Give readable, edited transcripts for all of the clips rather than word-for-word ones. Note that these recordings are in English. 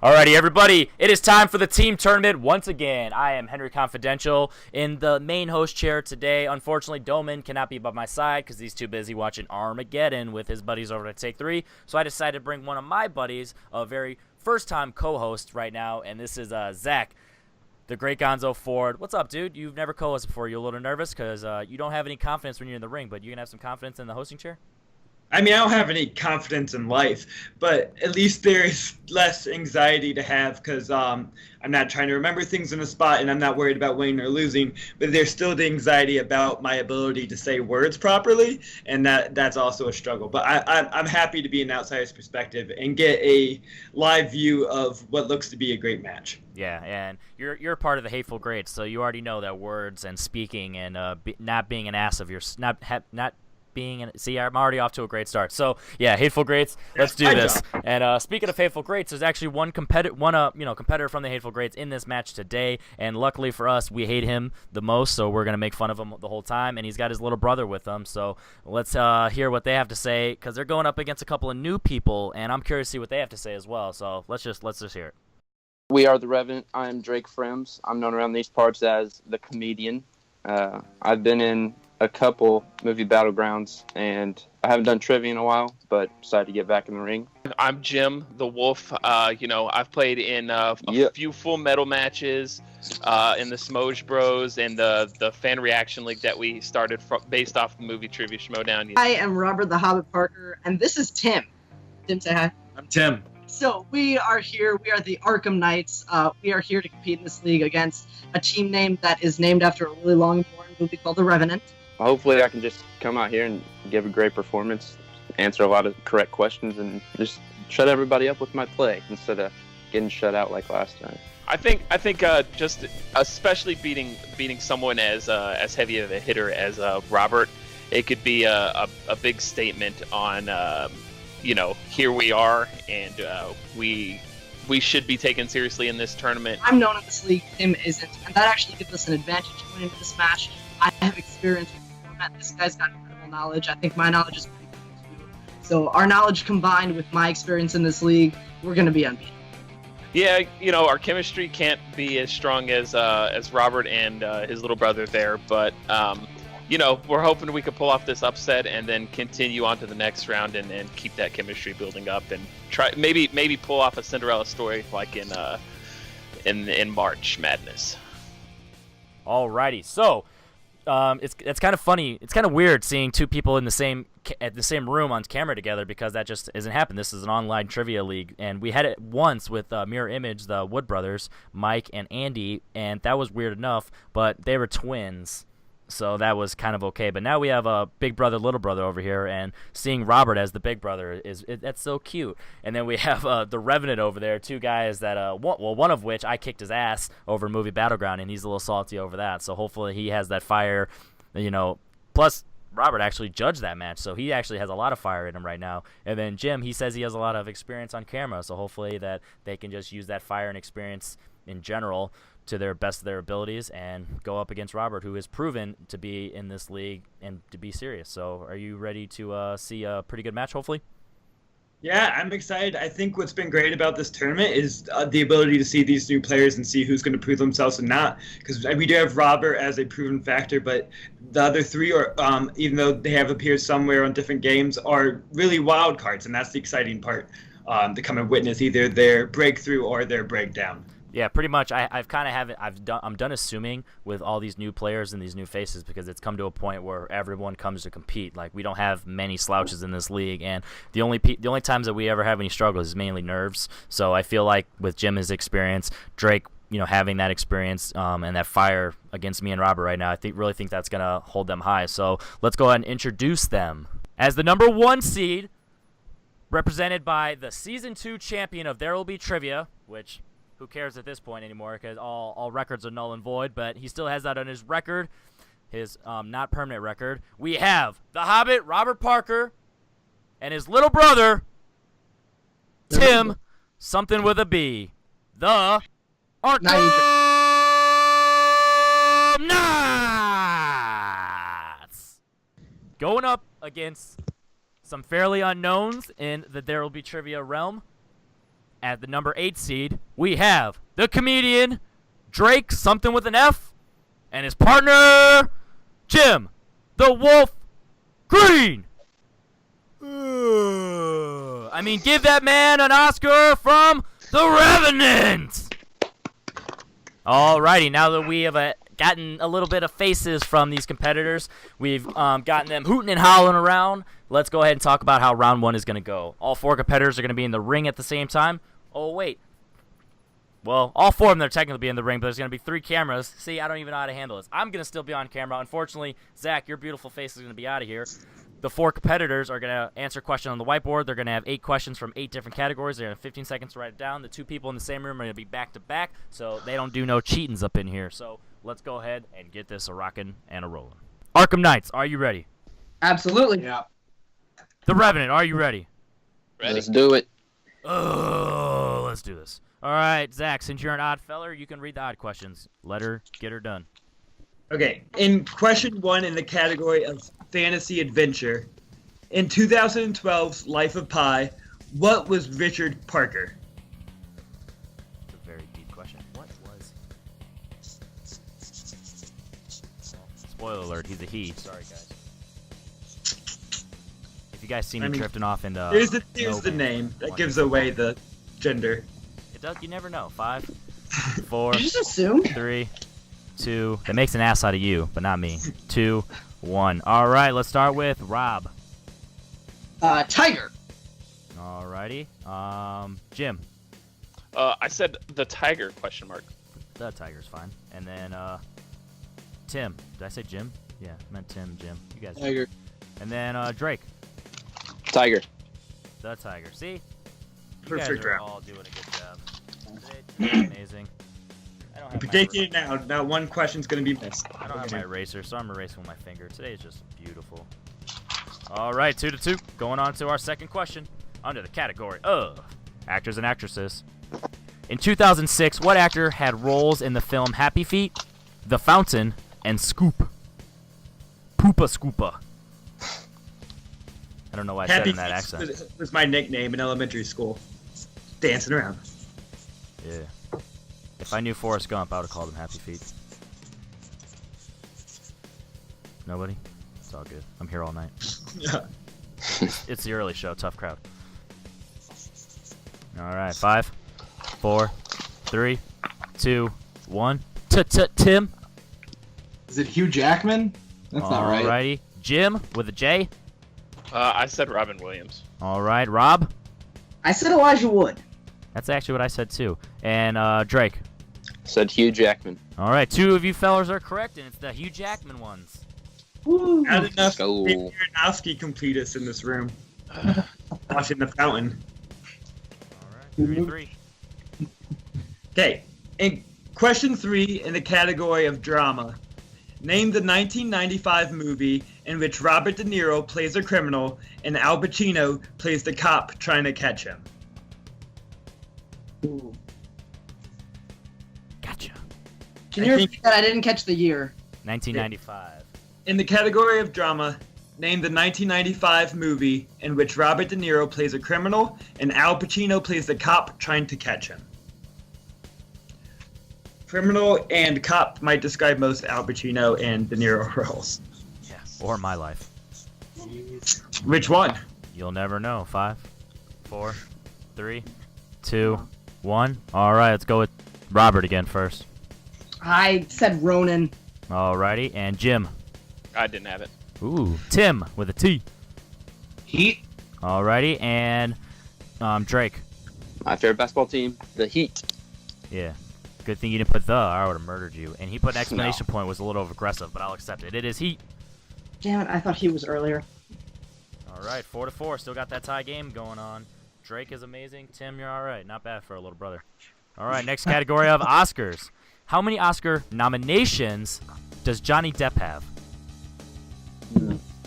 Alrighty, everybody, it is time for the team tournament once again. I am Henry Confidential in the main host chair today. Unfortunately, Doman cannot be by my side because he's too busy watching Armageddon with his buddies over at Take 3. So I decided to bring one of my buddies, a very first-time co-host right now, and this is Zach, the great Gonzo Ford. What's up, dude? You've never co-hosted before. You're a little nervous because you don't have any confidence when you're in the ring, but you can have some confidence in the hosting chair? I mean, I don't have any confidence in life, but at least there is less anxiety to have because I'm not trying to remember things in a spot and I'm not worried about winning or losing, but there's still the anxiety about my ability to say words properly, and that's also a struggle. But I'm happy to be an outsider's perspective and get a live view of what looks to be a great match. Yeah, and you're part of the Hateful Greats, so you already know that words and speaking and not being an ass of your see, I'm already off to a great start. So yeah, Hateful Greats, let's do this. And speaking of Hateful Greats, there's actually one competitor from the Hateful Greats in this match today. And luckily for us, we hate him the most, so we're gonna make fun of him the whole time. And he's got his little brother with him. So let's hear what they have to say because they're going up against a couple of new people, and I'm curious to see what they have to say as well. So let's just hear it. We are the Revenant. I am Drake Froemsdorf. I'm known around these parts as the comedian. I've been in a couple movie battlegrounds, and I haven't done trivia in a while, but decided to get back in the ring. I'm Jim, the Wolf. I've played in a few Full Metal matches, in the Smoge Bros, and the fan reaction league that we started based off the movie Trivia Schmodown. I am Robert the Hobbit Parker, and this is Tim. Tim, say hi. I'm Tim. So we are here. We are the Arkham Knights. We are here to compete in this league against a team name that is named after a really long, boring movie called The Revenant. Hopefully I can just come out here and give a great performance, answer a lot of correct questions, and just shut everybody up with my play instead of getting shut out like last time. I think just especially beating someone as heavy of a hitter as Robert, it could be a big statement on here we are, and we should be taken seriously in this tournament. I'm known in this league, Tim isn't, and that actually gives us an advantage going into this match. I have experience with the format. This guy's got incredible knowledge. I think my knowledge is pretty good too. So our knowledge combined with my experience in this league, we're going to be unbeaten. Yeah, our chemistry can't be as strong as Robert and his little brother there, but we're hoping we could pull off this upset and then continue on to the next round and keep that chemistry building up and try maybe pull off a Cinderella story like in March Madness. Alrighty, so it's kind of funny. It's kind of weird seeing two people in the same room on camera together because that just isn't happening. This is an online trivia league, and we had it once with Mirror Image, the Wood brothers, Mike and Andy, and that was weird enough. But they were twins, so that was kind of okay. But now we have a big brother, little brother over here, and seeing Robert as the big brother that's so cute. And then we have the Revenant over there, two guys that one of which I kicked his ass over movie Battleground, and he's a little salty over that. So hopefully he has that fire, Plus Robert actually judged that match, so he actually has a lot of fire in him right now. And then Jim, he says he has a lot of experience on camera, so hopefully that they can just use that fire and experience in general to their best of their abilities and go up against Robert, who is proven to be in this league and to be serious. So are you ready to see a pretty good match, hopefully? Yeah, I'm excited. I think what's been great about this tournament is the ability to see these new players and see who's going to prove themselves and not. Because we do have Robert as a proven factor, but the other three, are, even though they have appeared somewhere on different games, are really wild cards, and that's the exciting part, to come and witness either their breakthrough or their breakdown. Yeah, pretty much. I'm done assuming with all these new players and these new faces because it's come to a point where everyone comes to compete. Like we don't have many slouches in this league, and the only times that we ever have any struggles is mainly nerves. So I feel like with Jim's experience, Drake, having that experience and that fire against me and Robert right now, I really think that's gonna hold them high. So let's go ahead and introduce them as the number 1 seed, represented by the season 2 champion of There Will Be Trivia, which. Who cares at this point anymore because all records are null and void, but he still has that on his record, his not permanent record. We have the Hobbit, Robert Parker, and his little brother, Tim, something with a B, the Arkham Knights. Going up against some fairly unknowns in the There Will Be Trivia realm. at the number 8 seed, we have the comedian Drake, something with an F, and his partner, Jim, the Wolf Green. I mean, give that man an Oscar from The Revenant. Alrighty, now that we have gotten a little bit of faces from these competitors, we've gotten them hooting and howling around. Let's go ahead and talk about how round 1 is going to go. All 4 competitors are going to be in the ring at the same time. Oh, wait. Well, all 4 of them are technically be in the ring, but there's going to be 3 cameras. See, I don't even know how to handle this. I'm going to still be on camera. Unfortunately, Zach, your beautiful face is going to be out of here. The 4 competitors are going to answer questions on the whiteboard. They're going to have 8 questions from 8 different categories. They're going to have 15 seconds to write it down. The 2 people in the same room are going to be back-to-back, so they don't do no cheatings up in here. So let's go ahead and get this a rockin' and a rollin'. Arkham Knights, are you ready? Absolutely. Yeah. The Revenant, are you ready? Ready. Let's do it. Oh, let's do this. All right, Zach, since you're an odd feller, you can read the odd questions. Let her get her done. Okay, in question 1 in the category of fantasy adventure, in 2012's Life of Pi, what was Richard Parker? That's a very deep question. What was... Well, spoiler alert, he's a he. Sorry, guys. If you guys see me drifting off into... Here's the name. That gives away the gender. It does. You never know. 5, 4, You just assume. 3, 2... That makes an ass out of you, but not me. 2, 1. All right, let's start with Rob. Tiger. Alrighty. Jim. I said the tiger, question mark. The tiger's fine. And then, Tim. Did I say Jim? Yeah, I meant Tim, Jim. You guys. Tiger. And then, Drake. Tiger. The tiger. See? You Perfect guys are round. all doing a good job. Today, amazing. I don't have Predicting it now. Not one question's going to be missed. I don't have my eraser, so I'm erasing with my finger. Today is just beautiful. All right, 2-2. Going on to our second question under the category of actors and actresses. In 2006, what actor had roles in the film Happy Feet, The Fountain, and Scoop? Poopa Scoopa. I don't know why I said it in that accent. Was my nickname in elementary school. Dancing around. Yeah. If I knew Forrest Gump, I would have called him Happy Feet. Nobody? It's all good. I'm here all night. Yeah. It's the early show. Tough crowd. All right. 5, 4, 3, 2, 1. Tim. Is it Hugh Jackman? That's not right. Alrighty. Jim with a J. I said Robin Williams. All right. Rob. I said Elijah Wood. That's actually what I said too. And Drake. Said Hugh Jackman. All right. 2 of you fellers are correct, and it's the Hugh Jackman ones. Woo. Not enough Go. Aronofsky completists in this room. Watching The Fountain. All right. 3-3. Okay, in question 3 in the category of drama, name the 1995 movie in which Robert De Niro plays a criminal and Al Pacino plays the cop trying to catch him. Ooh. Gotcha. Can you repeat that? I didn't catch the year. 1995. In the category of drama, name the 1995 movie in which Robert De Niro plays a criminal and Al Pacino plays the cop trying to catch him. Criminal and cop might describe most Al Pacino and De Niro roles. Yeah. Or my life. Which one? You'll never know. 5, 4, 3, 2, 1. All right. Let's go with Robert again first. I said Ronan. Alrighty. And Jim. I didn't have it. Ooh. Tim with a T. Heat. Alrighty. And Drake. My favorite basketball team, the Heat. Yeah. Good thing you didn't put the, or I would have murdered you. And he put an exclamation point, was a little aggressive, but I'll accept it. It is Heat. Damn it, I thought he was earlier. All right, 4-4. Still got that tie game going on. Drake is amazing. Tim, you're all right. Not bad for a little brother. All right, next category of Oscars. How many Oscar nominations does Johnny Depp have?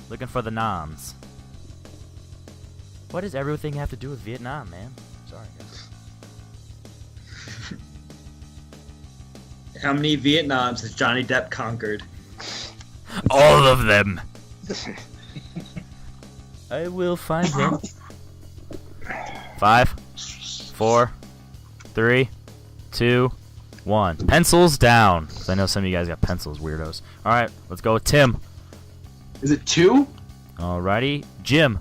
Looking for the noms. What does everything have to do with Vietnam, man? Sorry, guys. How many Vietnams has Johnny Depp conquered? All of them. I will find them. 5, 4, 3, 2, 1. Pencils down. 'Cause I know some of you guys got pencils, weirdos. All right, let's go with Tim. Is it 2? Alrighty, Jim,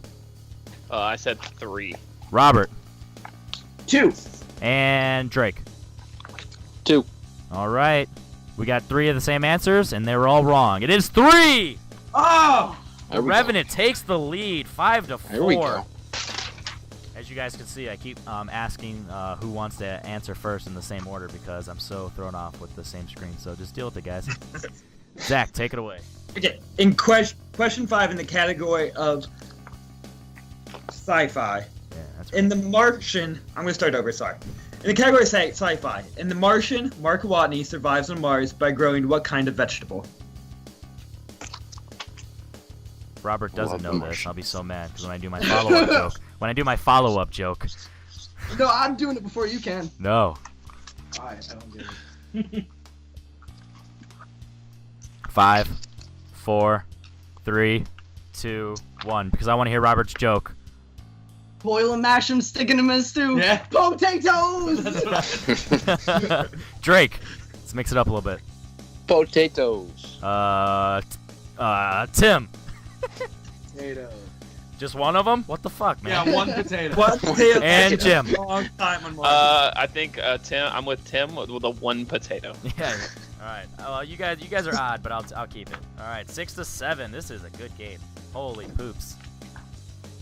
I said 3. Robert, 2. and Drake. 2. All right, we got 3 of the same answers, and they were all wrong. It is 3. Oh! There we Revenant takes the lead, 5 to 4. There we go. As you guys can see, I keep asking who wants to answer first in the same order because I'm so thrown off with the same screen. So just deal with it, guys. Zach, take it away. Okay, in question 5 in the category of sci-fi. Yeah, that's right. In The Martian, I'm going to start over, sorry. In the category of sci-fi, in The Martian, Mark Watney survives on Mars by growing what kind of vegetable? Robert doesn't Love know the this. Martian. I'll be so mad because when I do my follow-up joke, No, I'm doing it before you can. no. Alright, I don't get it. 5, 4, 3, 2, 1. Because I want to hear Robert's joke. Boil them, mash them, sticking them in stew. Yeah. Potatoes! Drake, let's mix it up a little bit. Potatoes. Tim, Potato. just one of them? What the fuck, man? Yeah, 1 potato. What potato? And Jim. Long time on Mars. I think Tim. I'm with Tim with the 1 potato. Yeah. All right. Well, you guys are odd, but I'll keep it. All right. 6 to 7. This is a good game. Holy poops.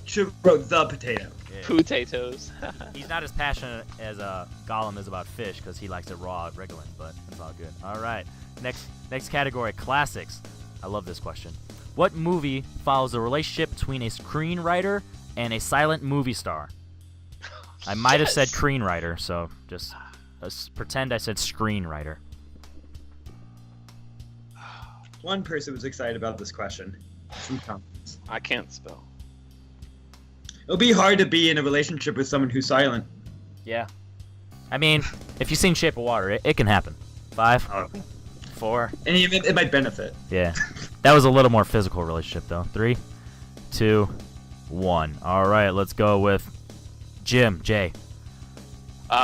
Should have wrote the potato. Yeah. Potatoes. He's not as passionate as Gollum is about fish because he likes it raw, wriggling, but it's all good. All right. Next category, classics. I love this question. What movie follows the relationship between a screenwriter and a silent movie star? I might have said screenwriter, so just pretend I said screenwriter. One person was excited about this question. Some confidence. I can't spell. It'll be hard to be in a relationship with someone who's silent. Yeah. I mean, if you've seen Shape of Water, it can happen. 5, 4. And even it might benefit. Yeah. That was a little more physical relationship, though. 3, 2, 1. All right, let's go with Jim, Jay.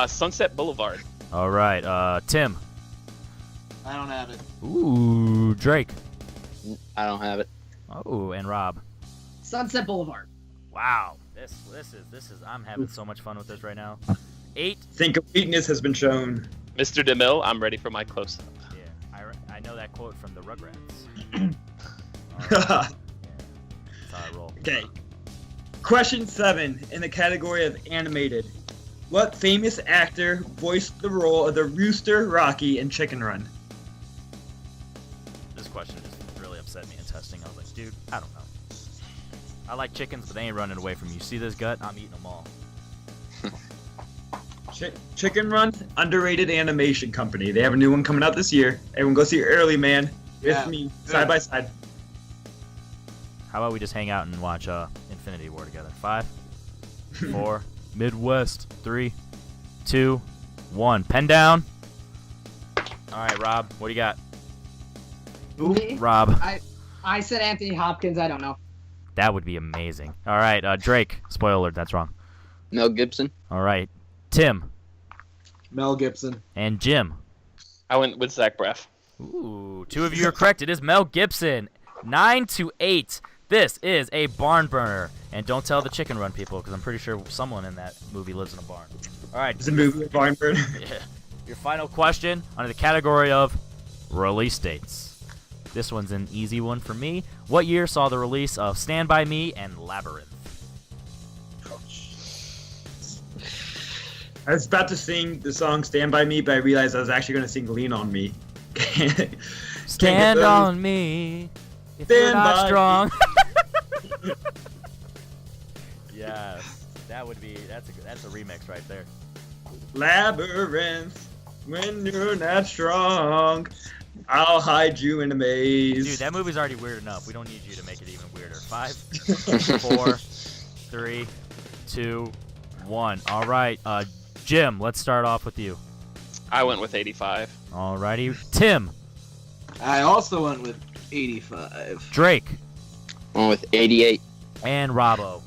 Sunset Boulevard. All right, Tim. I don't have it. Ooh, Drake. I don't have it. Oh, and Rob. Sunset Boulevard. Wow. This is I'm having so much fun with this right now. 8. Think a weakness has been shown. Mr. DeMille, I'm ready for my close-up. Yeah, I know that quote from the Rugrats. All right. Yeah, that's how I roll. Okay. Question 7 in the category of animated. What famous actor voiced the role of the rooster Rocky in Chicken Run? This question just really upset me in testing. I was like, dude, I don't know. I like chickens, but they ain't running away from you. See this gut? I'm eating them all. Chicken Run, underrated animation company. They have a new one coming out this year. Everyone go see it early, man. Yeah. With me, side by side. How about we just hang out and watch Infinity War together? 5, 4, Midwest. 3, 2, 1. Pen down. All right, Rob, what do you got? Me? Rob. I said Anthony Hopkins. I don't know. That would be amazing. All right, Drake. Spoiler alert, that's wrong. Mel Gibson. All right, Tim Mel Gibson. and Jim. I went with Zach Braff. Ooh, 2 of you are correct. It is Mel Gibson. 9 to 8. This is a barn burner. And don't tell the Chicken Run people, because I'm pretty sure someone in that movie lives in a barn. All right. It's a movie with Barn Burner. Yeah. Your final question under the category of release dates. This one's an easy one for me. What year saw the release of Stand By Me and Labyrinth? I was about to sing the song Stand By Me, but I realized I was actually going to sing Lean On Me. Stand on me if you're Stand not by strong. Yes, that would be that's a remix right there. Labyrinth, when you're not strong, I'll hide you in a maze. Dude, that movie's already weird enough. We don't need you to make it even weirder. 5, 4, 3, 2, 1. All right, Jim, let's start off with you. I went with 85. Alrighty, Tim, I also went with 85. Drake, I went with 88. and Robbo.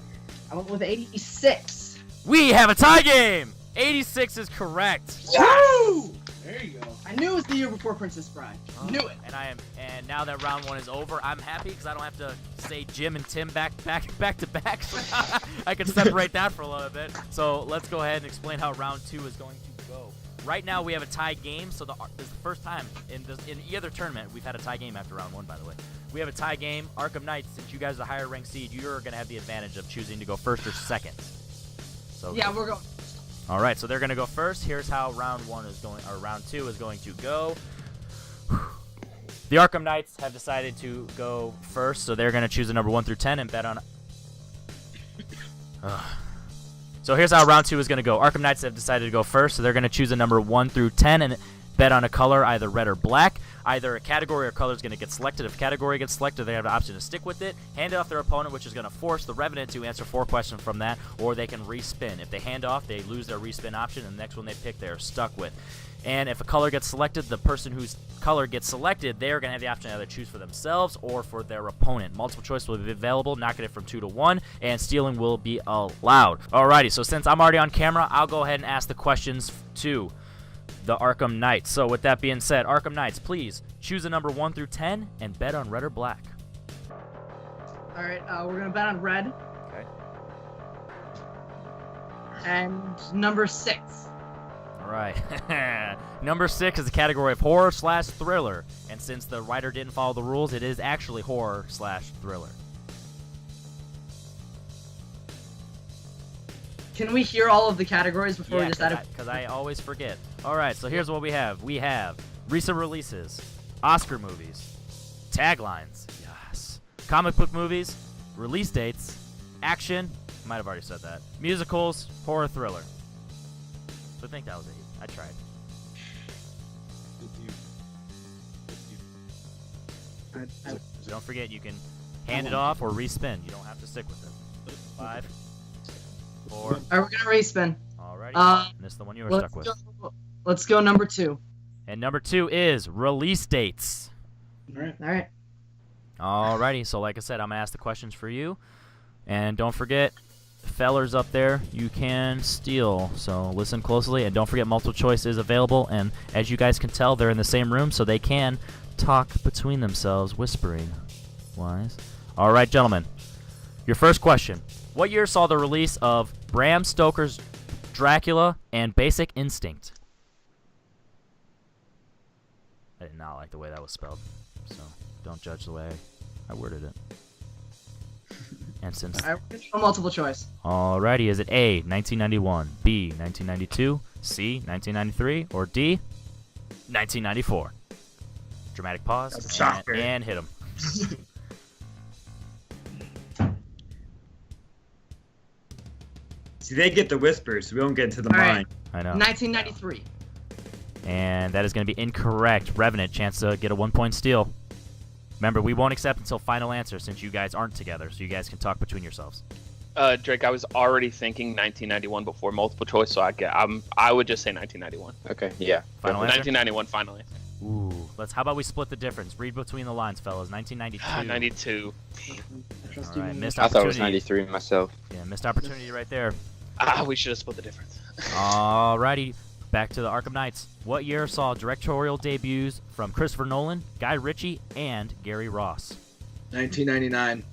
I went with 86. We have a tie game. 86 is correct. Woo! There you go. I knew it was the year before Princess Bride. Knew it. And now that round 1 is over, I'm happy because I don't have to say Jim and Tim back to back. So I can separate that for a little bit. So let's go ahead and explain how round 2 is going to go. Right now we have a tie game, so this is the first time in any other tournament we've had a tie game after round 1, by the way. We have a tie game. Arkham Knights, since you guys are the higher ranked seed, you're going to have the advantage of choosing to go first or second. So Yeah, we're going. all right, so they're going to go first. Here's how round 2 is going to go. The Arkham Knights have decided to go first, so they're going to choose a number 1 through 10 and bet on. So here's how round 2 is going to go. Arkham Knights have decided to go first, so they're going to choose a number 1 through 10 and bet on a color, either red or black. Either a category or color is going to get selected. If category gets selected, they have the option to stick with it, hand it off their opponent, which is going to force the Revenant to answer 4 questions from that, or they can respin. If they hand off, they lose their respin option, and the next one they pick, they're stuck with. And if a color gets selected, the person whose color gets selected, they're going to have the option to either choose for themselves or for their opponent. Multiple choice will be available, knocking it from 2 to 1, and stealing will be allowed. Alrighty, so since I'm already on camera, I'll go ahead and ask the questions to the Arkham Knights. So with that being said, Arkham Knights, please choose a number 1 through 10 and bet on red or black. All right, we're gonna bet on red. Okay. And number 6. All right. Number 6 is the category of horror/thriller, and since the writer didn't follow the rules, it is actually horror/thriller. Can we hear all of the categories before we decide? Because I always forget. All right, so here's what we have. We have recent releases, Oscar movies, taglines, yes, comic book movies, release dates, action, might have already said that, musicals, horror, thriller. So I think that was it. I tried. So don't forget, you can hand it off or respin. You don't have to stick with it. 5, 4. All right, we're gonna respin. Alrighty. And this is the one you were stuck with. Let's go number 2. And number 2 is release dates. All right. All right. Alrighty. So like I said, I'm gonna ask the questions for you, and don't forget, fellers up there, you can steal. So listen closely, and don't forget multiple choice is available. And as you guys can tell, they're in the same room, so they can talk between themselves, whispering. Wise. All right, gentlemen. Your first question: what year saw the release of Bram Stoker's Dracula and Basic Instinct? I did not like the way that was spelled, so don't judge the way I worded it. And since All right, we're gonna go multiple choice. alrighty, is it A, 1991, B, 1992, C, 1993, or D, 1994? Dramatic pause. That's a shocker. And hit him. See, they get the whispers. We don't get to the All right. mind. I know. 1993. And that is going to be incorrect. Revenant, chance to get a 1-point steal. Remember, we won't accept until final answer since you guys aren't together, so you guys can talk between yourselves. Drake, I was already thinking 1991 before multiple choice, so I would just say 1991. Okay, yeah. Final answer? 1991, final answer. Ooh, how about we split the difference? Read between the lines, fellas. 1992. 92. All right, missed I thought it was opportunity. 93 myself. Yeah, missed opportunity right there. We should have split the difference. Alrighty, back to the Arkham Knights. What year saw directorial debuts from Christopher Nolan, Guy Ritchie, and Gary Ross? 1999.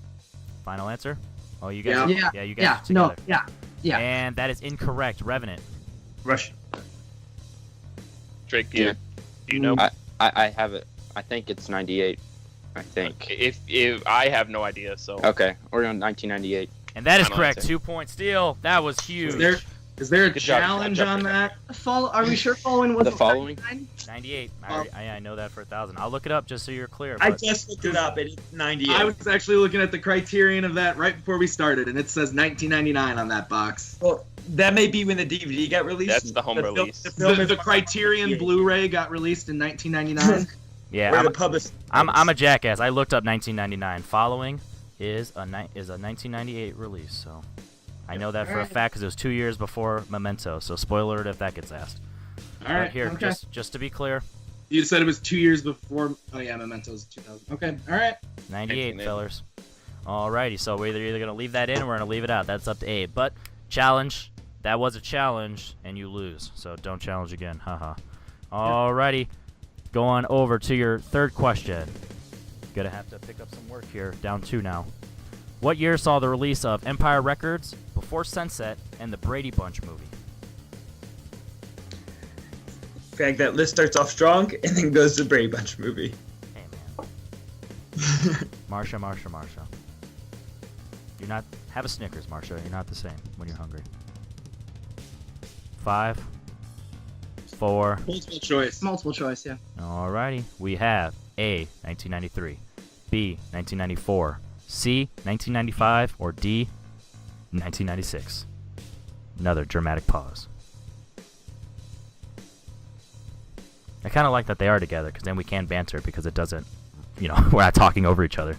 Final answer? Oh, you guys. Yeah. Yeah, you guys Yeah. are together. No. Yeah. And that is incorrect. Revenant. Rush. Drake, Yeah. do you know? I have it. I think it's 98. I think. If I have no idea, so Okay, we're on 1998. And that is Final correct. answer. 2-point steal. That was huge. Is there a Good job, challenge John. on that? Are we sure following was The following? 99? 98. I know that for 1,000. I'll look it up just so you're clear. I But just looked it up. It's 98. I was actually looking at the criterion of that right before we started, and it says 1999 on that box. Well, that may be when the DVD got released. That's the home release. The Criterion Blu-ray got released in 1999. yeah, Where the published. I'm a jackass. I looked up 1999. Following is a 1998 release, so I know that for a fact because it was 2 years before Memento. So spoiler alert if that gets asked. All right, But here, okay. just to be clear, You said it was 2 years before. Oh yeah, Memento's 2000. Okay, all right. 98, 1998. fellers. Alrighty, so we're either gonna leave that in or we're gonna leave it out. That's up to Abe. But challenge that was a challenge, and you lose. So don't challenge again. Haha. Alrighty. Going over to your third question. Gonna have to pick up some work here. Down 2 now. What year saw the release of Empire Records, Before Sunset, and the Brady Bunch movie? In fact, that list starts off strong and then goes to the Brady Bunch movie. Hey, man. Marsha. You're not... Have a Snickers, Marsha. You're not the same when you're hungry. 5, 4... Multiple choice. Multiple choice, yeah. Alrighty. We have A, 1993, B, 1994, C, 1995, or D, 1996. Another dramatic pause. I kind of like that they are together, because then we can banter, because it doesn't, we're not talking over each other.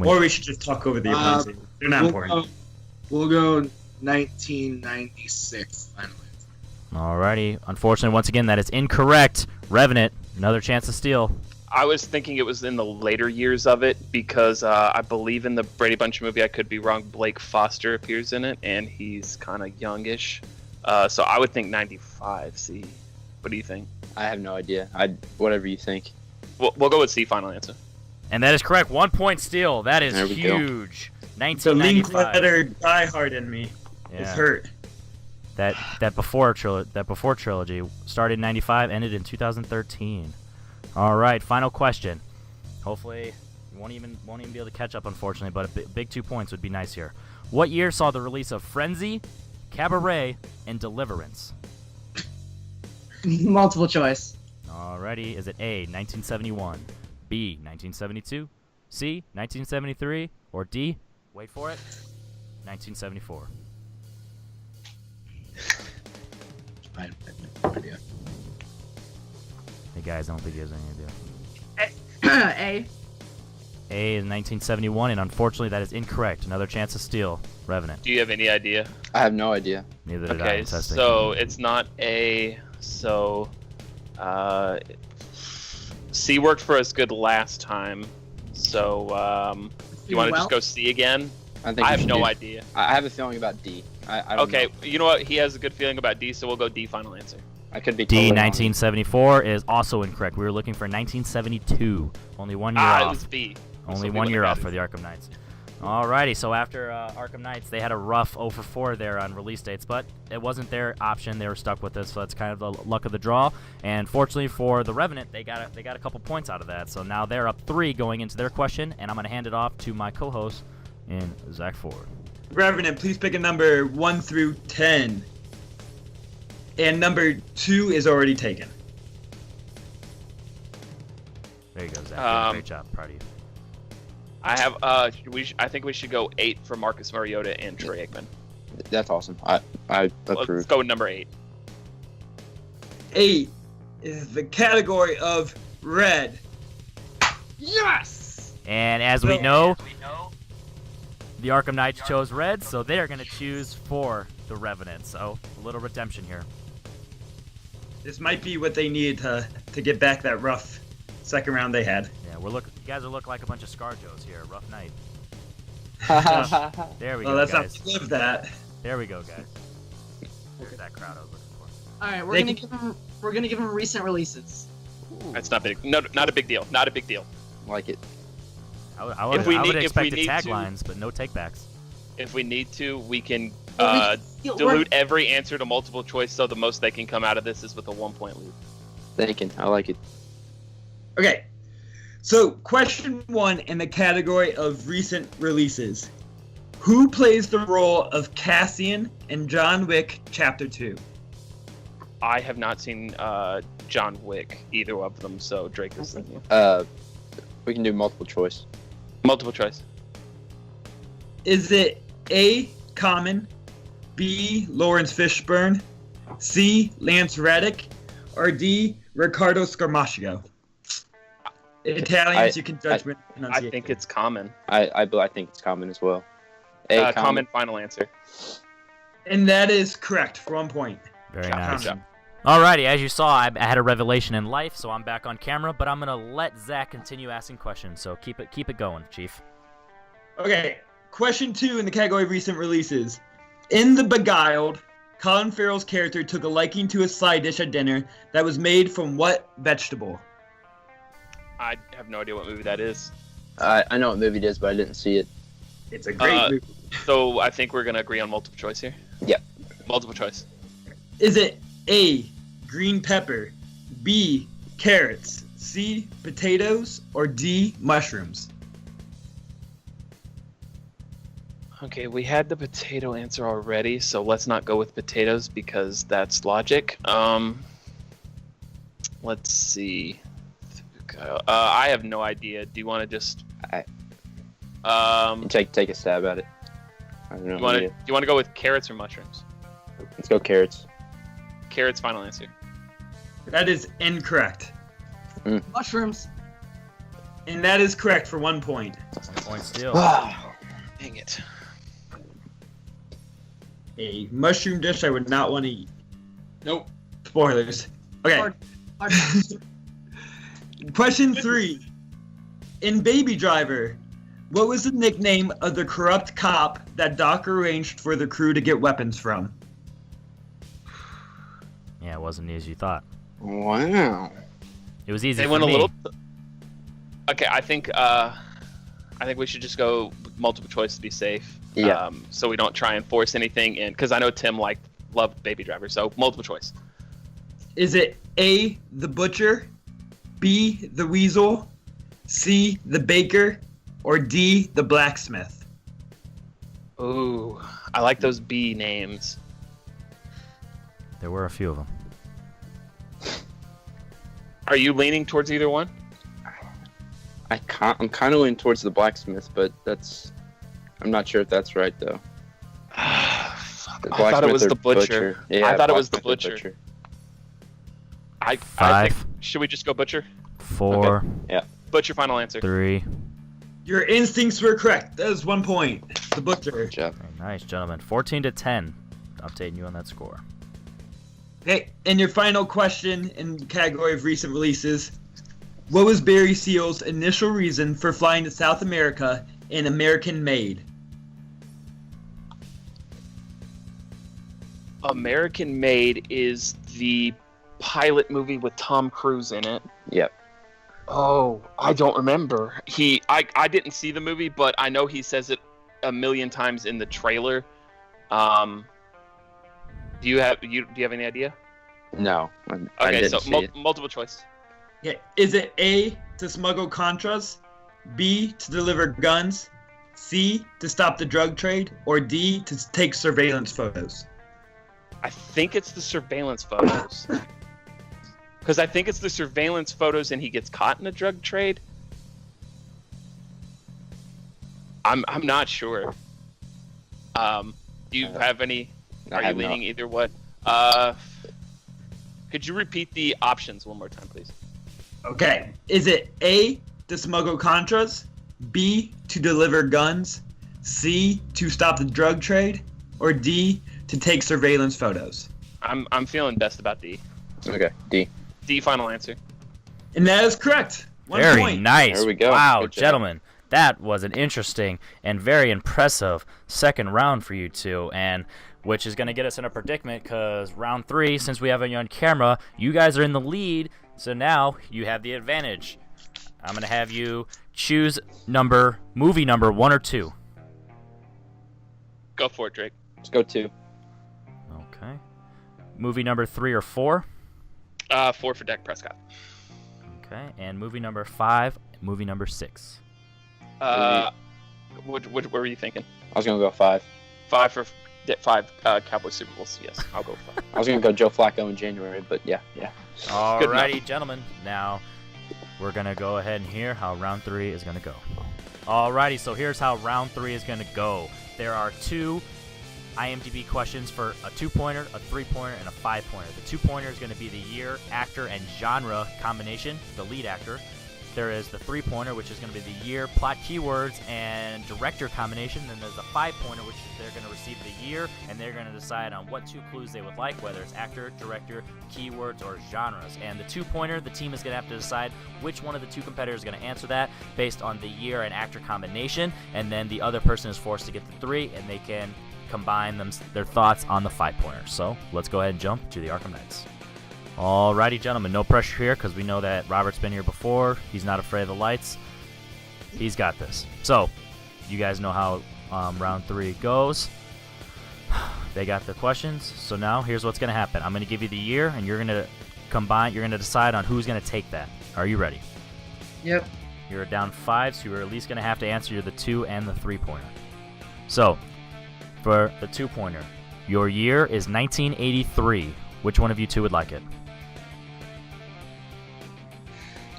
Or we should just talk over the opponents. They're not important. We'll go 1996 finally. Alrighty. Unfortunately, once again, that is incorrect. Revenant, another chance to steal. I was thinking it was in the later years of it because I believe in the Brady Bunch movie, I could be wrong, Blake Foster appears in it, and he's kind of youngish. So I would think 95, C. What do you think? I have no idea. Whatever you think. We'll go with C, final answer. And that is correct. 1 point steal. That is There we go. huge. The 1995. Linkletter diehard in me is hurt. That before trilogy started in 95, ended in 2013. All right, final question. Hopefully, you won't even be able to catch up, unfortunately, but a big 2 points would be nice here. What year saw the release of Frenzy, Cabaret, and Deliverance? Multiple choice. Alrighty, is it A, 1971, B, 1972, C, 1973, or D, wait for it, 1974? I have no idea. Hey guys, I don't think he has any idea. A. A is 1971, and unfortunately that is incorrect. Another chance to steal. Revenant. Do you have any idea? I have no idea. Neither did I. Okay, Fantastic. so it's not A. So, C worked for us good last time. So, you want to just go C again? I I have we should no do- idea. I have a feeling about D. I don't Okay, know. you know what? He has a good feeling about D, so we'll go D, final answer. I could be D, totally wrong. 1974 is also incorrect. We were looking for 1972. Only 1 year It off. was B. Only So we 1 year would've off had for it. the Arkham Knights. Alrighty, so after Arkham Knights, they had a rough 0 for 4 there on release dates, but it wasn't their option. They were stuck with this, so that's kind of the luck of the draw. And fortunately for the Revenant, they got a couple points out of that. So now they're up 3 going into their question, and I'm going to hand it off to my co-host in Zach Ford. Revenant, please pick a number 1 through 10. And number 2 is already taken. There you go, Zach. You did a great job. Proud of you. I have. I think we should go 8 for Marcus Mariota and Troy Aikman. That's awesome. I Let's approve. go with number 8. 8 is the category of red. Yes! And as we know, the Arkham Knights chose red, so they are going to choose for the Revenant. So a little redemption here. This might be what they need to get back that rough second round they had. Yeah, you guys are looking like a bunch of ScarJos here. Rough night. There we Well, go, that's guys. not live that. There we go, guys. There's that crowd I was looking for. All right, They we're gonna give him recent releases. That's not big. No, not a big deal. Not a big deal. Like it. I would If we have need- if we expected need to- taglines, but no takebacks. If we need to, we can Well, dilute every answer to multiple choice, so the most they can come out of this is with a 1-point lead. Thinking. I like it. Okay. So, question 1 in the category of recent releases. Who plays the role of Cassian in John Wick Chapter 2? I have not seen John Wick, either of them, so Drake is thinking. We can do multiple choice. Multiple choice. Is it A. Common, B. Lawrence Fishburne, C. Lance Reddick, or D. Riccardo Scarmaccio? Italians, you can judge with I pronunciation. think it's common. I think it's common as well. Common final answer. And that is correct for 1 point. Very Good nice. job. Alrighty, as you saw, I had a revelation in life, so I'm back on camera, but I'm gonna let Zach continue asking questions. So keep it going, Chief. Okay, question 2 in the category of recent releases. In The Beguiled, Colin Farrell's character took a liking to a side dish at dinner that was made from what vegetable? I have no idea what movie that is. I know what movie it is, but I didn't see it. It's a great movie. So I think we're gonna agree on multiple choice here. Yep. Multiple choice. Is it A, green pepper, B, carrots, C, potatoes, or D, mushrooms? Okay, we had the potato answer already, so let's not go with potatoes because that's logic. Let's see. I have no idea. Do you want to just? Take a stab at it. I don't know. Do you want to go with carrots or mushrooms? Let's go carrots. Carrots, final answer. That is incorrect. Mushrooms. And that is correct for 1 point. 1 point steal. Dang it. A mushroom dish I would not want to eat. Nope. Spoilers. Okay. Hard. Question 3. In Baby Driver, what was the nickname of the corrupt cop that Doc arranged for the crew to get weapons from? Yeah, it wasn't as you thought. Wow. It was easy They for went a me. little. Okay, I think we should just go with multiple choice to be safe. Yeah. So we don't try and force anything in, because I know Tim loved Baby Driver. So multiple choice. Is it A, the butcher, B, the weasel, C, the baker, or D, the blacksmith? Ooh, I like those B names. There were a few of them. Are you leaning towards either one? I'm kind of leaning towards the blacksmith, but I'm not sure if that's right though. I thought it was the butcher. Yeah, I thought it was the blacksmith butcher. or I 5, think, should we just go butcher? 4, Butcher, final answer. 3. Your instincts were correct. That is 1 point. The butcher. Good job. Very nice, gentlemen. 14-10. Updating you on that score. Okay, and your final question in the category of recent releases. What was Barry Seal's initial reason for flying to South America in American Made? American Made is the pilot movie with Tom Cruise in it. Yep. Oh, I don't remember. I didn't see the movie, but I know he says it a million times in the trailer. Do you have any idea? No. I Okay, didn't so see it. multiple choice. Yeah, is it A, to smuggle Contras, B, to deliver guns, C, to stop the drug trade, or D, to take surveillance photos? I think it's the surveillance photos. Because I think it's the surveillance photos and he gets caught in a drug trade. I'm not sure. Do you have any? Are you leaning either way? Could you repeat the options one more time, please? Okay, is it A, to smuggle Contras, B, to deliver guns, C, to stop the drug trade, or D, to take surveillance photos? I'm feeling best about D. Okay, D. D, final answer. And that is correct. 1 Very point. nice. There we go. Wow, Good job. gentlemen. That was an interesting and very impressive second round for you two, and which is going to get us in a predicament because round 3, since we have you on camera, you guys are in the lead, so now you have the advantage. I'm going to have you choose movie number 1 or 2. Go for it, Drake. Let's go 2. Okay. Movie number 3 or 4. 4 for Dak Prescott. Okay. And movie number 5, movie number 6. What were you thinking? I was gonna go 5. 5 for 5 Cowboys Super Bowls. Yes, I'll go 5. I was gonna go Joe Flacco in January, but yeah. Alrighty, gentlemen. Now we're gonna go ahead and hear how round 3 is gonna go. Alrighty, so here's how round 3 is gonna go. There are 2 IMDb questions for a 2-pointer, a 3-pointer, and a 5-pointer. The 2-pointer is going to be the year, actor, and genre combination, the lead actor. There is the 3-pointer, which is going to be the year, plot keywords, and director combination. Then there's the 5-pointer, which they're going to receive the year, and they're going to decide on what 2 clues they would like, whether it's actor, director, keywords, or genres. And the 2-pointer, the team is going to have to decide which one of the 2 competitors is going to answer that based on the year and actor combination, and then the other person is forced to get the 3, and they can combine their thoughts on the 5-pointer. So let's go ahead and jump to the Arkham Knights. Alrighty, gentlemen, no pressure here because we know that Robert's been here before. He's not afraid of the lights. He's got this. So you guys know how round 3 goes. They got the questions. So now here's what's going to happen. I'm going to give you the year, and you're going to combine. You're going to decide on who's going to take that. Are you ready? Yep. You're down 5, so you're at least going to have to answer the 2 and the 3-pointer. So for the 2-pointer, your year is 1983. Which one of you two would like it?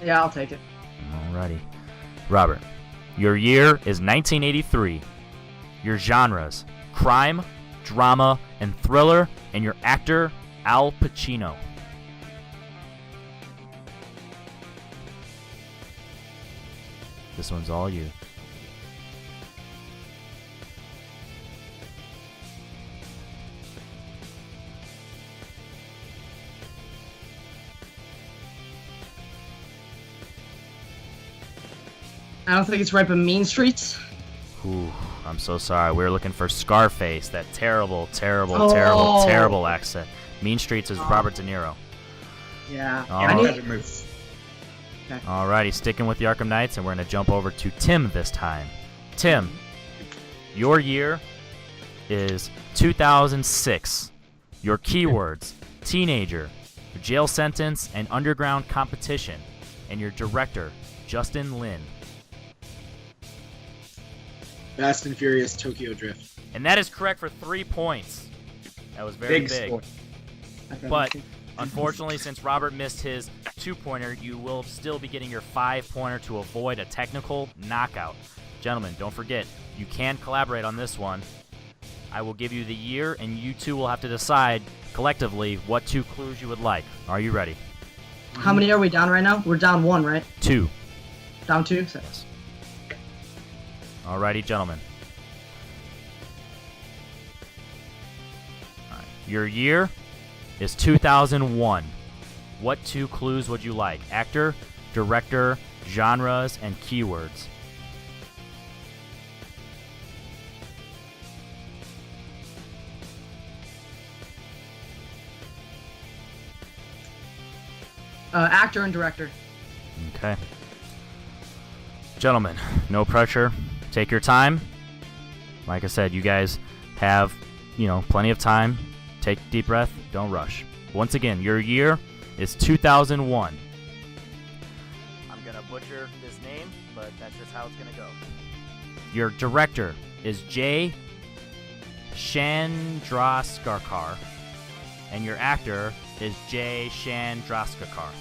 Yeah, I'll take it. Alrighty. Robert, your year is 1983. Your genres, crime, drama, and thriller, and your actor, Al Pacino. This one's all you. I don't think it's right, but Mean Streets. Ooh, I'm so sorry. We were looking for Scarface, that terrible, terrible, Oh. terrible, terrible accent. Mean Streets is Robert De Niro. Yeah. All I right. need. Alrighty, sticking with the Arkham Knights, and we're going to jump over to Tim this time. Tim, your year is 2006. Your keywords, teenager, jail sentence, and underground competition. And your director, Justin Lin. Fast and Furious Tokyo Drift. And that is correct for 3 points. That was very big. score. But unfortunately, since Robert missed his 2-pointer, you will still be getting your 5-pointer to avoid a technical knockout. Gentlemen, don't forget, you can collaborate on this one. I will give you the year, and you two will have to decide collectively what 2 clues you would like. Are you ready? How many are we down right now? We're down 1, right? 2. Down 2? Yes. Alrighty, gentlemen. All right. Your year is 2001. What 2 clues would you like? Actor, director, genres, and keywords. Actor and director. Okay. Gentlemen, no pressure. Take your time. Like I said, you guys have, plenty of time. Take a deep breath. Don't rush. Once again, your year is 2001. I'm going to butcher this name, but that's just how it's going to go. Your director is Jay Chandrasekhar, and your actor is Jay Chandrasekhar.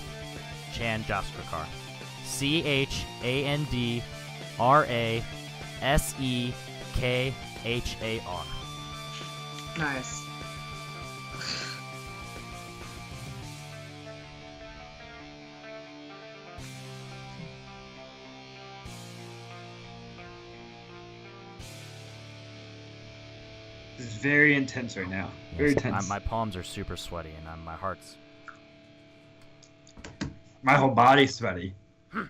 Chandrasekhar. Chandrasekhar. Nice. This is very intense right now. Very Yes, tense. my palms are super sweaty, and my heart's. My whole body's sweaty.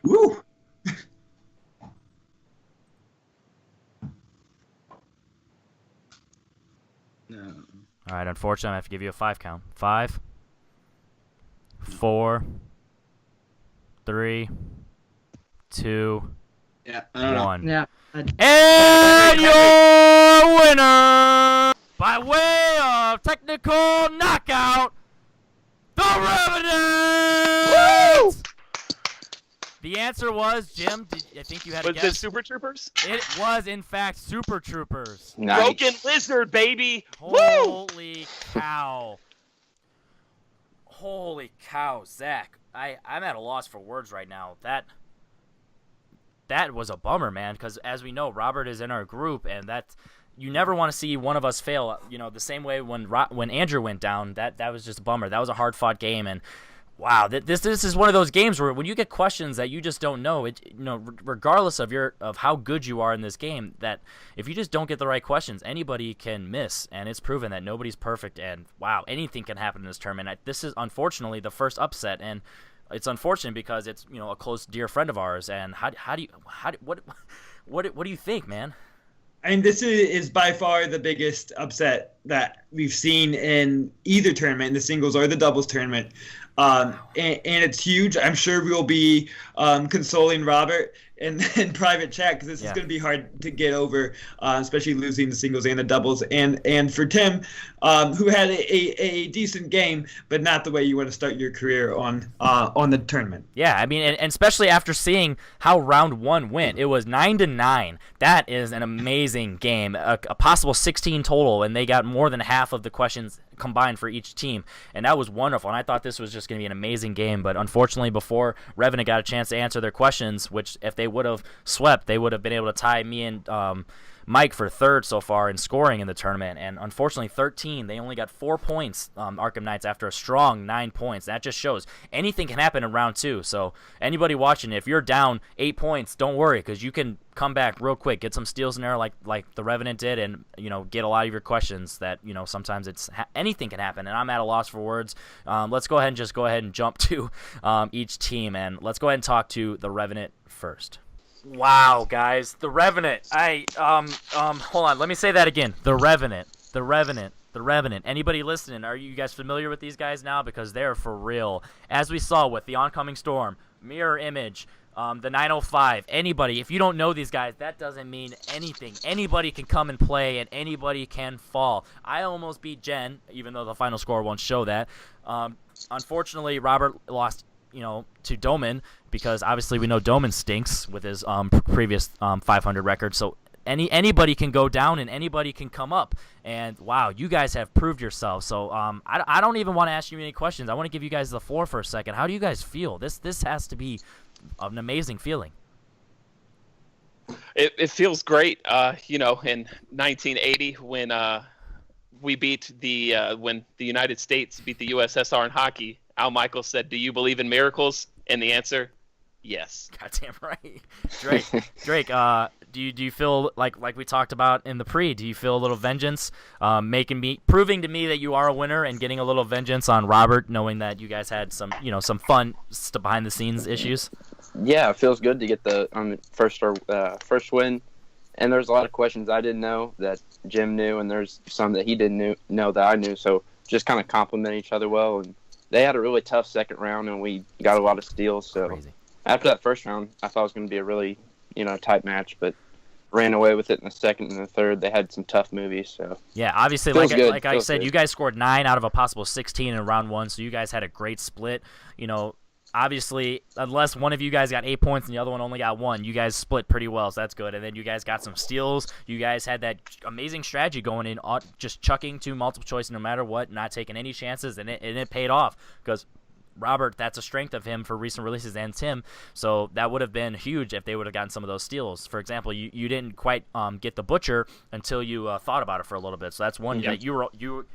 Woo! No. All right, unfortunately, I have to give you a 5 count. 5, 4, 3, 2, Yeah, I don't know. 1. Yeah. And your winner, by way of technical knockout, the Revenant! The answer was, Jim, I think you had a Was it guess. Super Troopers? It was, in fact, Super Troopers. Nice. Broken Lizard, baby! Woo! Holy cow. Holy cow, Zach. I'm at a loss for words right now. That was a bummer, man, because as we know, Robert is in our group, and you never want to see one of us fail. The same way when Andrew went down, that was just a bummer. That was a hard-fought game, and wow, this is one of those games where when you get questions that you just don't know, regardless of how good you are in this game, that if you just don't get the right questions, anybody can miss, and it's proven that nobody's perfect, and wow, anything can happen in this tournament. This is unfortunately the first upset, and it's unfortunate because it's a close dear friend of ours. And what do you think, man? I mean, this is by far the biggest upset that we've seen in either tournament, in the singles or the doubles tournament. And it's huge. I'm sure we'll be consoling Robert in private chat because this is going to be hard to get over, especially losing the singles and the doubles. And for Tim, who had a decent game, but not the way you want to start your career on the tournament. Yeah, I mean, and especially after seeing how round 1 went, it was 9-9. That is an amazing game, a possible 16 total, and they got more than half of the questions combined for each team, and that was wonderful. And I thought this was just going to be an amazing game, but unfortunately, before Revenant got a chance to answer their questions, which if they would have swept, they would have been able to tie me and Mike for third so far in scoring in the tournament, and unfortunately 13. They only got 4 points, Arkham Knights, after a strong 9 points. That just shows anything can happen in round 2. So anybody watching, if you're down 8 points, don't worry, because you can come back real quick, get some steals in there like the Revenant did, and get a lot of your questions that sometimes anything can happen. And I'm at a loss for words. Let's go ahead and jump to each team, and let's go ahead and talk to the Revenant first. Wow, guys, the Revenant. Hold on, let me say that again. The Revenant. Anybody listening, are you guys familiar with these guys now? Because they're for real. As we saw with the oncoming storm, mirror image, the 905, anybody, if you don't know these guys, that doesn't mean anything. Anybody can come and play, and anybody can fall. I almost beat Jen, even though the final score won't show that. Unfortunately, Robert lost to Doman, because obviously we know Doman stinks with his previous 500 record. So anybody can go down and anybody can come up. And wow, you guys have proved yourselves. So I don't even want to ask you any questions. I want to give you guys the floor for a second. How do you guys feel? This has to be an amazing feeling. It feels great. In 1980 when we beat when the United States beat the USSR in hockey, Al Michaels said, "Do you believe in miracles?" And the answer, yes. Goddamn right. Drake, do you feel like we talked about in the pre? Do you feel a little vengeance, proving to me that you are a winner, and getting a little vengeance on Robert, knowing that you guys had some fun behind the scenes issues? Yeah, it feels good to get the first win. And there's a lot of questions I didn't know that Jim knew, and there's some that he didn't know that I knew. So just kind of complement each other well. And they had a really tough second round, and we got a lot of steals. So Crazy. After that first round, I thought it was going to be a really, tight match, but ran away with it in the second and the third. They had some tough movies. So yeah, obviously, like I said, you guys scored 9 out of a possible 16 in round 1, so you guys had a great split. Obviously, unless one of you guys got 8 points and the other one only got 1, you guys split pretty well, so that's good. And then you guys got some steals. You guys had that amazing strategy going in, just chucking to multiple choice no matter what, not taking any chances, and it paid off, because Robert, that's a strength of him for recent releases, and Tim. So that would have been huge if they would have gotten some of those steals. For example, you didn't quite get the Butcher until you thought about it for a little bit. So that's one that you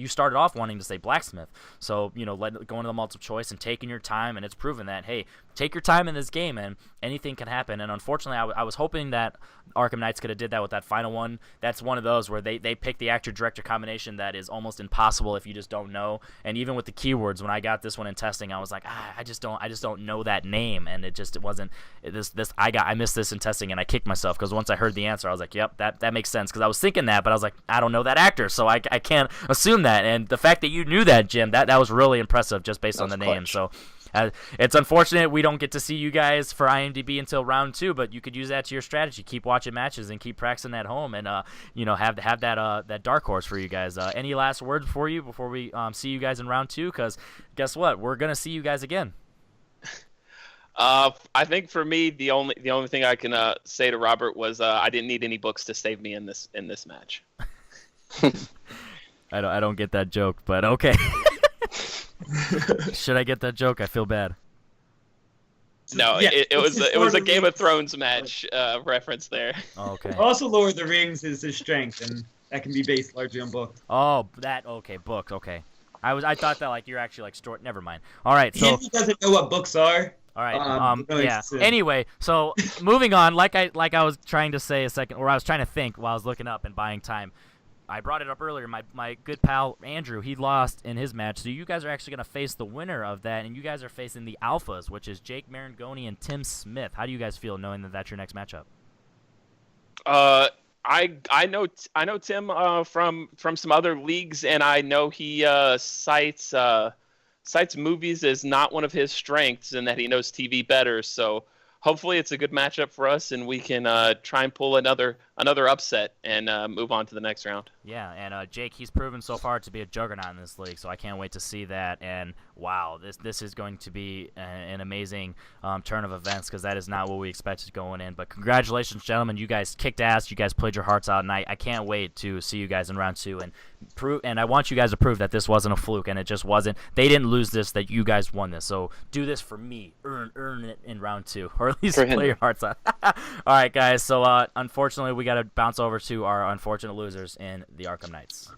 started off wanting to say Blacksmith. So going to the multiple choice and taking your time, and it's proven that, hey, take your time in this game, and anything can happen. And unfortunately, I was hoping that Arkham Knights could have did that with that final one. That's one of those where they pick the actor-director combination that is almost impossible if you just don't know. And even with the keywords, when I got this one in testing, I was like, I just don't know that name, and it wasn't this. I missed this in testing, and I kicked myself, because once I heard the answer, I was like, yep, that makes sense, because I was thinking that, but I was like, I don't know that actor, so I can't assume that. And the fact that you knew that, Jim, that was really impressive just based on the name. So. It's unfortunate we don't get to see you guys for IMDb until round 2, but you could use that to your strategy. Keep watching matches and keep practicing at home, and have that dark horse for you guys. Any last words before we see you guys in round 2? Because guess what, we're gonna see you guys again. I think for me, the only thing I can say to Robert was I didn't need any books to save me in this match. I don't get that joke, but okay. Should I get that joke? I feel bad. No, Yeah, it was a Game of Thrones match reference there. Oh, okay. Also, Lord of the Rings is his strength, and that can be based largely on books. Oh, books. Okay. I thought that you're actually never mind. All right, so He doesn't know what books are. all right. Yeah. Anyway, so moving on, like I was trying to say a second, or I was trying to think while I was looking up and buying time. I brought it up earlier. My good pal Andrew, he lost in his match, so you guys are actually going to face the winner of that, and you guys are facing the Alphas, which is Jake Marangoni and Tim Smith. How do you guys feel knowing that that's your next matchup? I know Tim from some other leagues, and I know he cites movies as not one of his strengths, and that he knows TV better. So hopefully it's a good matchup for us, and we can try and pull another upset and move on to the next round. Yeah, and Jake, he's proven so far to be a juggernaut in this league, so I can't wait to see that. And wow, this is going to be an amazing turn of events, because that is not what we expected going in. But congratulations, gentlemen, you guys kicked ass. You guys played your hearts out, and I can't wait to see you guys in round 2 and prove. And I want you guys to prove that this wasn't a fluke, and it just wasn't. They didn't lose this; that you guys won this. So do this for me. Earn it in round 2, or at least play your hearts out. All right, guys. So unfortunately, we got to bounce over to our unfortunate losers in the Arkham Knights.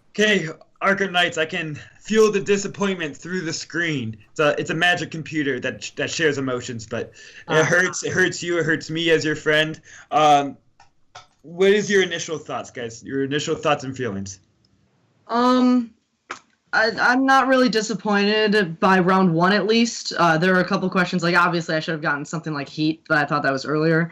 Okay, Arkham Knights, I can feel the disappointment through the screen. It's a magic computer that shares emotions, but it hurts. It hurts you. It hurts me as your friend. What is your initial thoughts, guys? Your initial thoughts and feelings? I'm not really disappointed by round 1, at least. There were a couple questions, like obviously I should have gotten something like Heat, but I thought that was earlier.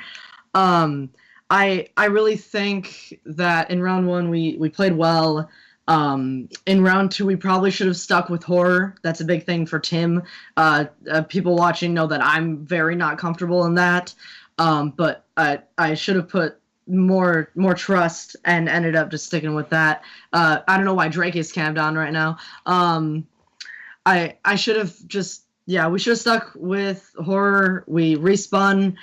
I really think that in round 1 we played well. In round 2 we probably should have stuck with horror. That's a big thing for Tim. People watching know that I'm very not comfortable in that. But I should have put more trust and ended up just sticking with that. I don't know why Drake is cammed on right now. I should have we should have stuck with horror. We respun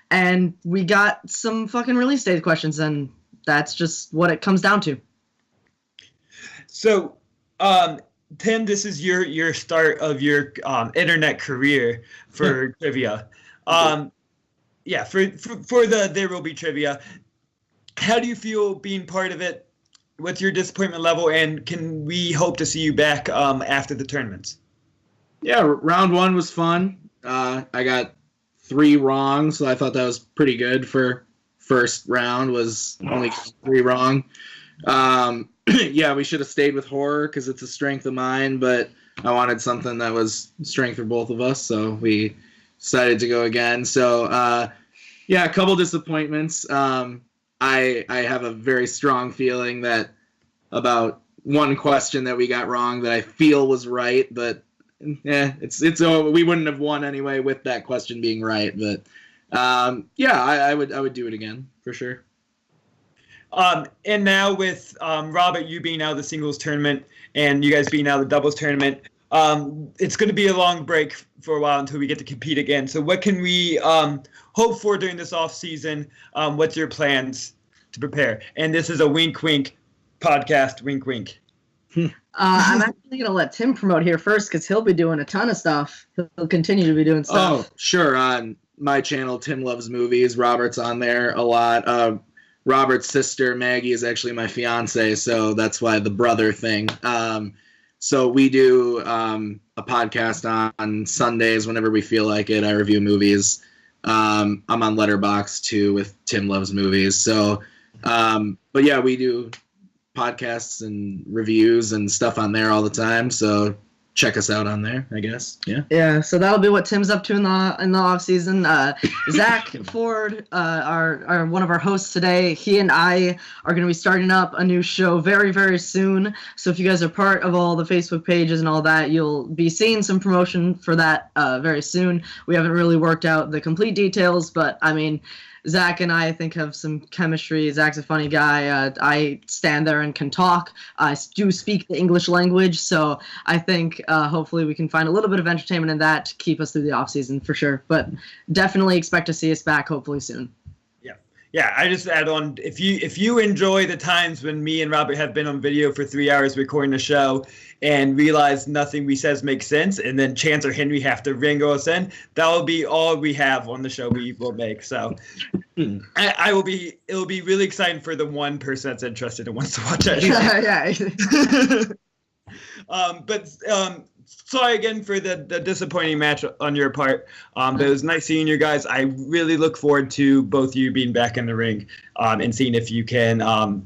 and we got some fucking release date questions, and that's just what it comes down to. So, Tim, this is your start of your internet career for trivia. For the There Will Be Trivia, how do you feel being part of it? What's your disappointment level, and can we hope to see you back after the tournaments? Yeah, round 1 was fun. I got 3 wrong, so I thought that was pretty good for first round, was only 3 wrong. Yeah, we should have stayed with horror because it's a strength of mine, but I wanted something that was strength for both of us, so we decided to go again. So, a couple disappointments. I have a very strong feeling that about one question that we got wrong that I feel was right, but we wouldn't have won anyway with that question being right. But I would do it again for sure. And now with Robert, you being out of the singles tournament and you guys being out of the doubles tournament, it's going to be a long break for a while until we get to compete again. So what can we hope for during this off season? What's your plans to prepare? And this is a wink, wink podcast. Wink, wink. I'm actually going to let Tim promote here first because he'll be doing a ton of stuff. He'll continue to be doing stuff. Oh, sure. On my channel, Tim Loves Movies. Robert's on there a lot. Robert's sister, Maggie, is actually my fiance, so that's why the brother thing. So we do a podcast on Sundays whenever we feel like it. I review movies. I'm on Letterboxd too with Tim Loves Movies. So, but yeah, we do podcasts and reviews and stuff on there all the time. So check us out on there, I guess. Yeah. Yeah. So that'll be what Tim's up to in the off season. Zach Ford, our one of our hosts today, he and I are going to be starting up a new show very, very soon. So if you guys are part of all the Facebook pages and all that, you'll be seeing some promotion for that very soon. We haven't really worked out the complete details, but I mean, Zach and I think have some chemistry. Zach's a funny guy. I stand there and can talk. I do speak the English language, so I think hopefully we can find a little bit of entertainment in that to keep us through the off season for sure. But definitely expect to see us back hopefully soon. Yeah, I just add on, if you enjoy the times when me and Robert have been on video for 3 hours recording a show and realize nothing we says makes sense, and then Chance or Henry have to wrangle us in, that will be all we have on the show we will make. So it'll be really exciting for the one person that's interested and wants to watch that show. But sorry again for the disappointing match on your part. But it was nice seeing you guys. I really look forward to both of you being back in the ring and seeing if you can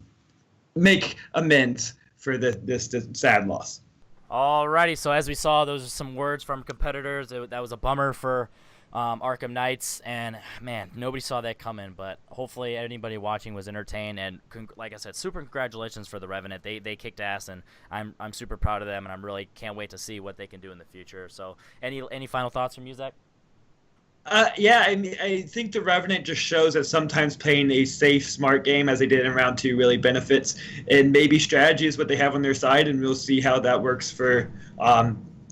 make amends for this sad loss. Alrighty, so as we saw, those are some words from competitors. That was a bummer for Arkham Knights, and man, nobody saw that coming. But hopefully, anybody watching was entertained. And like I said, super congratulations for the Revenant. They kicked ass, and I'm super proud of them, and I'm really can't wait to see what they can do in the future. So, any final thoughts from you, Zach? Yeah, I think the Revenant just shows that sometimes playing a safe, smart game, as they did in round 2, really benefits. And maybe strategy is what they have on their side, and we'll see how that works for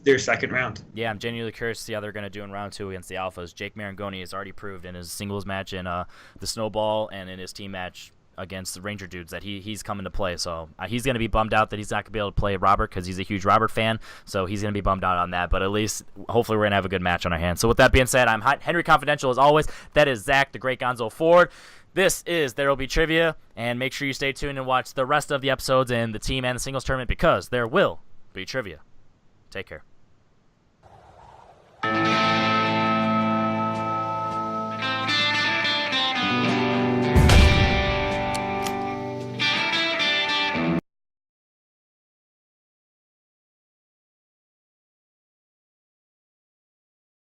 their second round. Yeah, I'm genuinely curious to see how they're going to do in round 2 against the Alphas. Jake Marangoni has already proved in his singles match in the Snowball and in his team match against the Ranger dudes that he's coming to play. So he's going to be bummed out that he's not going to be able to play Robert because he's a huge Robert fan. So he's going to be bummed out on that. But at least, hopefully, we're going to have a good match on our hands. So with that being said, I'm Henry Confidential as always. That is Zach, the Great Gonzo Ford. This is There Will Be Trivia. And make sure you stay tuned and watch the rest of the episodes in the team and the singles tournament because there will be trivia. Take care.